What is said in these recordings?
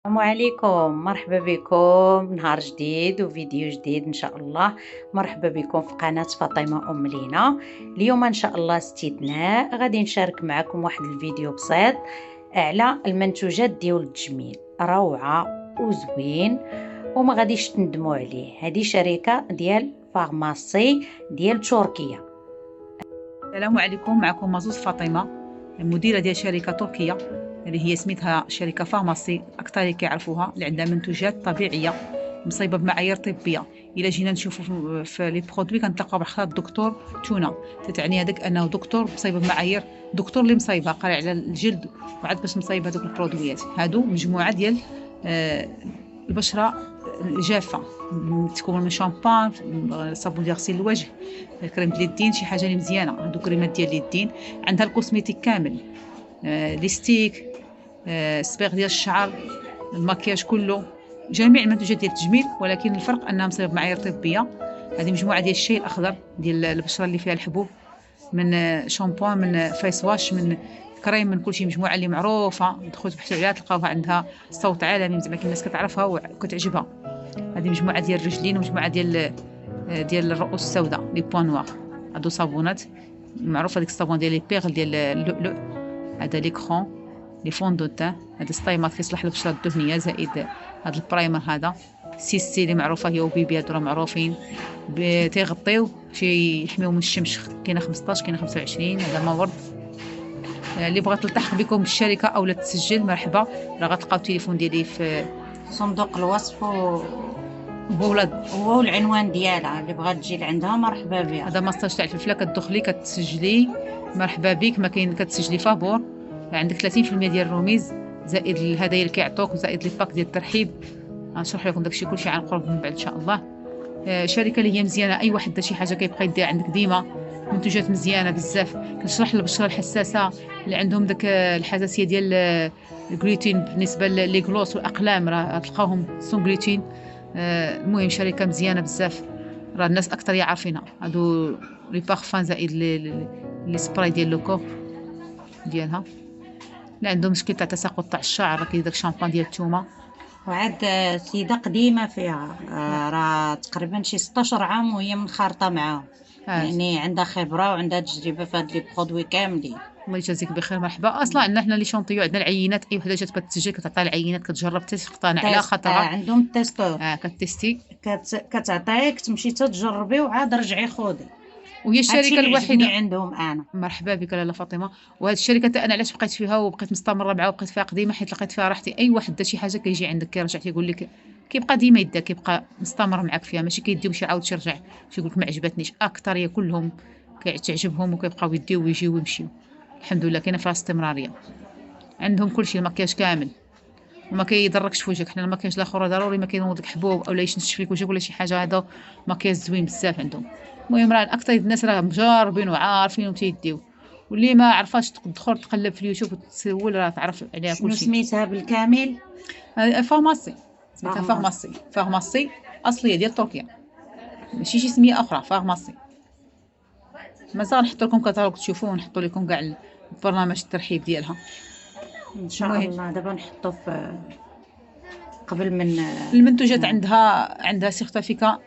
السلام عليكم، مرحبا بكم نهار جديد وفيديو جديد إن شاء الله. مرحبا بكم في قناة فاطمة أم لينا. اليوم إن شاء الله استثناء غادي نشارك معكم واحد الفيديو بسيط على المنتوجات ديال التجميل، روعة وزوين وما غاديش تندموا عليه. هذه شركة ديال فارماسي ديال تركيا. السلام عليكم، معكم مازوز فاطمه، المديره ديال شركه تركيه اللي هي سميتها شركه فارماسي. اكثر اللي كيعرفوها اللي عندها منتوجات طبيعيه مصيبه بمعايير طبيه. الا جينا نشوفوا في لي برودوي كنتلقاو بخطاب الدكتور تونا، تعني هذاك انه دكتور مصيبه بمعايير، دكتور اللي مصيبه قاري على الجلد وعاد باش مصيبه هذوك البرودويات. هادو مجموعه ديال البشره الجافه، تكون من شامبان، صابون ديال غسيل الوجه، كريم ديال اليدين، شي حاجه اللي مزيانه. هادو كريمات ديال اليدين، عندها الكوسميتيك كامل، ليستيك، سبيغ ديال الشعر، المكياج كله، جميع المنتوجات ديال التجميل، ولكن الفرق انها مصيبه بمعايير طبيه. هذه مجموعه ديال الشاي الاخضر ديال البشره اللي فيها الحبوب، من شامبوان، من فيس واش، من كريم، من كلشي. مجموعه اللي معروفه، دخلت بحثوا عليها تلقاوها عندها صوت عالمي، زعما الناس كتعرفها وكتعجبها. هذه مجموعه ديال الرجلين ومجموعه ديال الرؤوس السوداء، لي بوان نوار. هادو صابونات معروفه، ديك الصابون ديال لي بيغل ديال اللؤلؤ، هذا لي كرون، لي فون دو تان، هذا ستايمات كيصلح للبشره الدهنيه، زائد هذا البرايمر هذا سيسي اللي معروفه هي وبيبي، هادو راه معروفين تيغطيو شي يحميو من الشمس. كاينه 15 كاينه 25. هذا ما ورد. اللي بغات تلتحق بكم بالشركه اولا تسجل مرحبا، راه غتلقاو التليفون ديالي في صندوق الوصف بولاد، هو العنوان ديالها، اللي بغات تجي لعندها مرحبا بها. هذا ماستاج تاع الفلفله، كتدخلي كتسجلي مرحبا بك، ما كاين كتسجلي فابور، عندك 30% ديال الروميز، زائد الهدايا اللي كيعطوك، زائد لي باك ديال الترحيب. غنشرح لكم داكشي كلشي عن قرب من بعد ان شاء الله. شركه اللي هي مزيانه، اي واحد دا شي حاجه كيبقى يدير عندك ديما منتوجات مزيانه بزاف. كنشرح للبشره الحساسه اللي عندهم داك الحساسيه ديال الجلوتين، بالنسبه لي غلوس والاقلام راه تلقاوهم سون جلوتين. المهم شركه مزيانه بزاف، راه الناس اكثر يعرفينها. هادو لي بارفان، زائد لي سبراي ديال لوكو ديالها. اللي عندهم مشكل تاع تساقط تاع الشعر، راه كاين داك الشامبان ديال الثومه. وعاد سيدة قديمة فيها، راه تقريبا شي 16 عام وهي منخرطة معاهم، يعني عندها خبرة وعندها تجربة في هاد لي برودوي كاملين. الله يجازيك بخير، مرحبا. اصلا عندنا حنا لي شونطيو، عندنا العينات، اي وحده جات كتسجل كتعطيها العينات، كتجرب تقتنع على خاطرها. عندهم التيستور، كتيستي، كتعطيك تمشي تجربي وعاد رجعي خودي. وهي الشركه الوحيده. عندهم انا. مرحبا بك لاله فاطمه. وهذه الشركه انا علاش بقيت فيها وبقيت مستمره معها وبقيت فيها قديمه، حيت لقيت فيها راحتي. اي واحد دا شي حاجه كيجي عندك كيرجع تيقول لك، كيبقى ديما يدا، كيبقى مستمر معك فيها، ماشي كيدي وشي عاود يرجع شي يقول لك ما عجبتنيش. اكثريه كلهم كتعجبهم وكيبقاو يديو ويجيو ويمشيو. الحمد لله كاينه فيها استمراريه. عندهم كلشي، المكياج كامل وما كيضركش في وجهك. حنا المكياج الاخر ضروري ما كينوض لك حبوب اولا يشنشف لك وجهك ولا شي حاجه، هذا مكياج زوين بزاف عندهم. المهم راه اكثر الناس راه مجربين وعارفين وتيديو، واللي ما عرفاش تدخل تقلب في اليوتيوب وتسول راه تعرف عليها شنو كلشي. سميتها بالكامل؟ فارماسي، سميتها فارماسي. فارماسي اصليه ديال تركيا، ماشي شي سميه اخرى، فارماسي. مازال نحط لكم كتالوج تشوفوه، ونحط لكم كاع البرنامج الترحيب ديالها ان شاء الله. دابا نحطو في قبل من المنتوجات. عندها سيرتيفيكا.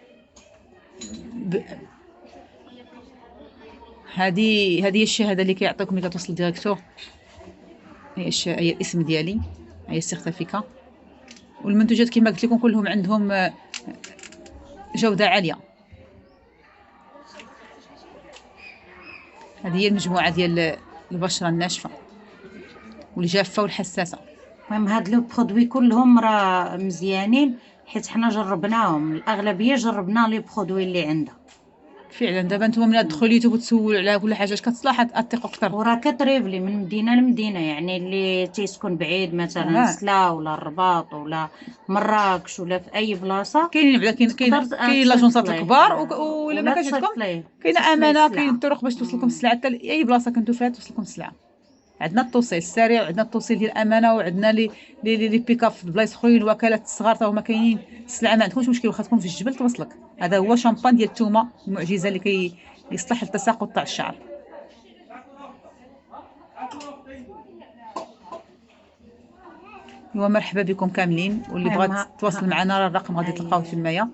هذه هي الشهاده اللي كيعطيوك ملي كتوصل ديريكتور، هي الاسم ديالي، هي السيرتيفيكا. والمنتوجات كما قلت لكم كلهم عندهم جوده عاليه. هذه هي المجموعه ديال البشره الناشفه والجافه والحساسه. المهم هاد لو برودوي كلهم راه مزيانين، حيت حنا جربناهم، الاغلبيه جربنا لي برودوي اللي عندها فعلا. دابا نتوما ملي تدخلوا يوتيوب وتسولوا على كل حاجه كتصلح تثقوا اكثر. وراه كتريفلي من مدينه لمدينه، يعني اللي تيسكن بعيد مثلا سلا ولا الرباط ولا مراكش ولا في اي بلاصه، كاينين بعدا كاين لاجونسات الكبار، ولا ما كتجيكم كاينه امانه، كاين الطرق باش توصلكم السلعه. حتى اي بلاصه كنتو فيها توصلكم السلعه. عندنا التوصيل السريع، وعندنا التوصيل ديال الامانه، وعندنا لي بيكاب في بلايص اخرين، وكالات الصغار تا هما كاينين. السلعه ما عندكمش مشكل، واخا تكون في الجبل توصلك. هذا هو شامبان ديال الثومه، المعجزه اللي كيصلح التساقط تاع الشعر. مرحبا بكم كاملين، واللي بغات تواصل معنا راه الرقم غادي تلقاوه تمايا.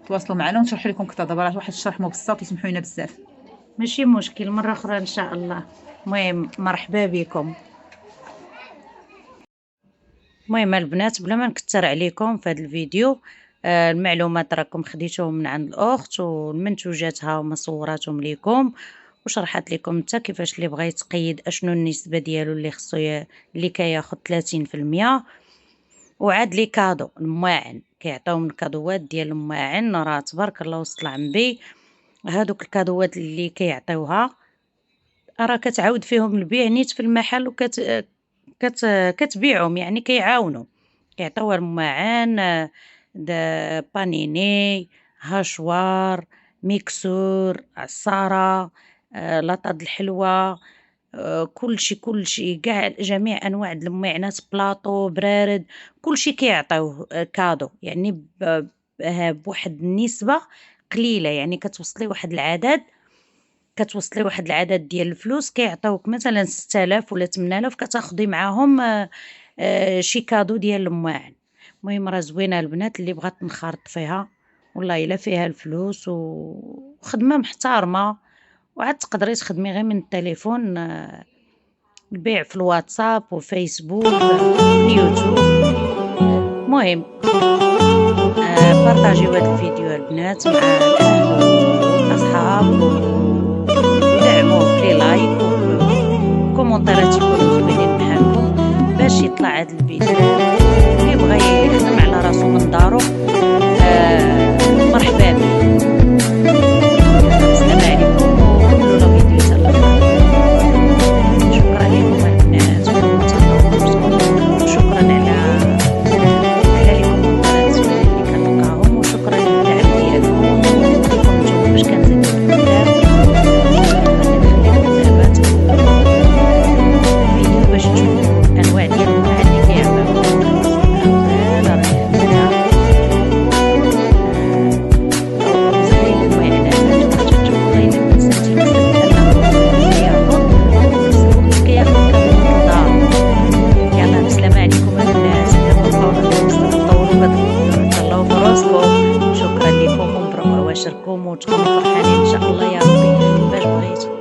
تواصلوا معنا ونشرح لكم اكثر. دابا راه واحد الشرح مبسط وسمحوا لنا بزاف. ماشي مشكل، مره اخرى ان شاء الله. المهم مرحبا بكم. المهم البنات، بلا ما نكثر عليكم في هذا الفيديو، المعلومات راكم خديتوهم من عند الاخت، والمنتوجات ها هما صوراتهم ليكم، وشرحت لكم حتى كيفاش اللي بغى يتقيد اشنو النسبه ديالو اللي خصو اللي كياخذ 30%. وعاد لي كادو المواعن كيعطيو من الكادوات ديال المواعن، راه تبارك الله وسط العنبي. هادوك الكادوات اللي كيعطيوها راه كتعاود فيهم البيع نيت في المحل، كتبيعهم، يعني كيعاونوا، كيعطيوها المواعن، بانيني، هاشوار، ميكسور، عصارة، لاطاد الحلوى، كلشي كاع جميع انواع المواعنات، بلاطو برارد، كلشي كيعطيوه كادو، يعني بواحد النسبة قليلة، يعني كتوصلي واحد العدد ديال الفلوس، كيعطيوك مثلا 6000 ولا 8000، كتاخدي معاهم شي كادو ديال المواعن. المهم راه زوينه البنات، اللي بغات تنخرط فيها والله الا فيها الفلوس وخدمه محترمه. وعاد تقدري تخدمي غير من التليفون، البيع في الواتساب وفيسبوك واليوتيوب. المهم بارطاجيو هذا الفيديو البنات مع الاهل والاصحاب، ودعموه بلي لايك وكومونتيرات يكونوا زوينين بحالكم، باش يطلع هذا الفيديو. اللي بغى يخدم على راسو من دارو مرحبا به. السلام عليكم، وكملوا لا فيديو حتى الاخر. شكرا لكم البنات، وشكرا على الكومنتات اللي كنلقاهم، وشكرا للدعم ديالكم، ونقولكم نتوما باش كنزيدو الكتاب. الفيديو باش تشوفوا انواع ديال المواعن اللي كيعملوا شكرا لكم، ومبروك واشركم، وتكونوا فرحانين ان شاء الله يا ربي باش بغيتوا.